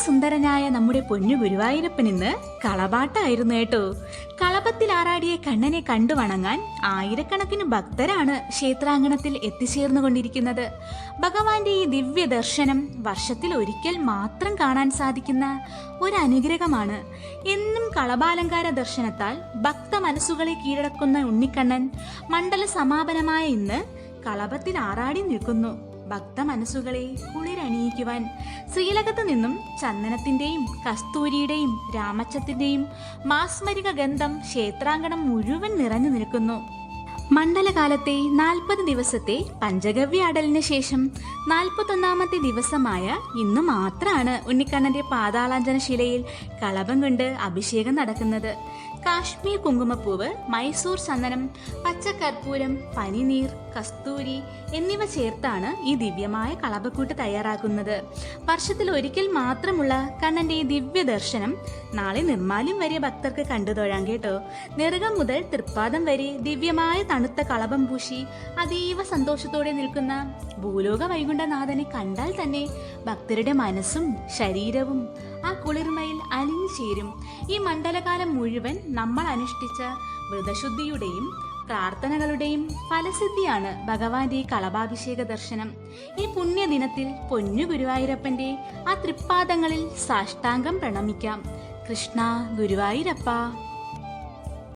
സുന്ദരനായ നമ്മുടെ പൊന്നു ഗുരുവായൂരപ്പൻ ഇന്ന് കളപാട്ടായിരുന്നു കേട്ടോ. കളപത്തിൽ ആറാടിയ കണ്ണനെ കണ്ടു വണങ്ങാൻ ആയിരക്കണക്കിന് ഭക്തരാണ് ക്ഷേത്രാങ്കണത്തിൽ എത്തിച്ചേർന്നുകൊണ്ടിരിക്കുന്നത്. ഭഗവാന്റെ ഈ ദിവ്യ ദർശനം വർഷത്തിൽ ഒരിക്കൽ മാത്രം കാണാൻ സാധിക്കുന്ന ഒരു അനുഗ്രഹമാണ്. എന്നും കളഭാലങ്കാര ദർശനത്താൽ ഭക്ത മനസ്സുകളെ കീഴടക്കുന്ന ഉണ്ണിക്കണ്ണൻ മണ്ഡല സമാപനമായ ഇന്ന് കളപത്തിൽ ആറാടി നിൽക്കുന്നു. ഭക്ത മനസ്സുകളെ കുളിരണിയിക്കുവാൻ ശ്രീലകത്ത് നിന്നും ചന്ദനത്തിന്റെയും കസ്തൂരിയുടെയും രാമച്ചത്തിന്റെയും മാസ്മരിക ഗന്ധം ക്ഷേത്രാങ്കണം മുഴുവൻ നിറഞ്ഞു നിൽക്കുന്നു. മണ്ഡലകാലത്തെ 40 ദിവസത്തെ പഞ്ചഗവ്യ അടലിന് ശേഷം 41ാമത്തെ ദിവസമായ ഇന്ന് മാത്രമാണ് ഉണ്ണിക്കണ്ണന്റെ പാതാളാഞ്ജന ശിലയിൽ കളഭം കൊണ്ട് അഭിഷേകം നടക്കുന്നത്. കാശ്മീർ കുങ്കുമപ്പൂവ്, മൈസൂർ ചന്ദനം, പച്ചക്കർപ്പൂരം, പനിനീർ, കസ്തൂരി എന്നിവ ചേർത്താണ് ഈ ദിവ്യമായ കളഭക്കൂട്ട് തയ്യാറാക്കുന്നത്. വർഷത്തിൽ ഒരിക്കൽ മാത്രമുള്ള കണ്ണന്റെ ദിവ്യ ദർശനം നാളെ നിർമ്മാല്യം വരെ ഭക്തർക്ക് കണ്ടു തൊഴാം കേട്ടോ. നെറുകം മുതൽ തൃപ്പാദം വരെ ദിവ്യമായ തണുത്ത കളഭം പൂശി അതീവ സന്തോഷത്തോടെ നിൽക്കുന്ന ഭൂലോക വൈകുണ്ഠനാഥനെ കണ്ടാൽ തന്നെ ഭക്തരുടെ മനസ്സും ശരീരവും ആ കുളിർമയിൽ അലിഞ്ഞു ചേരും. ഈ മണ്ഡലകാലം മുഴുവൻ നമ്മൾ അനുഷ്ഠിച്ച വ്രതശുദ്ധിയുടെയും പ്രാർത്ഥനകളുടെയും ഫലസിദ്ധിയാണ് ഭഗവാന്റെ ഈ കളഭാഭിഷേക ദർശനം. ഈ പുണ്യദിനത്തിൽ പൊന്നു ഗുരുവായൂരപ്പന്റെ ആ തൃപ്പാദങ്ങളിൽ സാഷ്ടാംഗം പ്രണമിക്കാം. കൃഷ്ണ ഗുരുവായൂരപ്പ.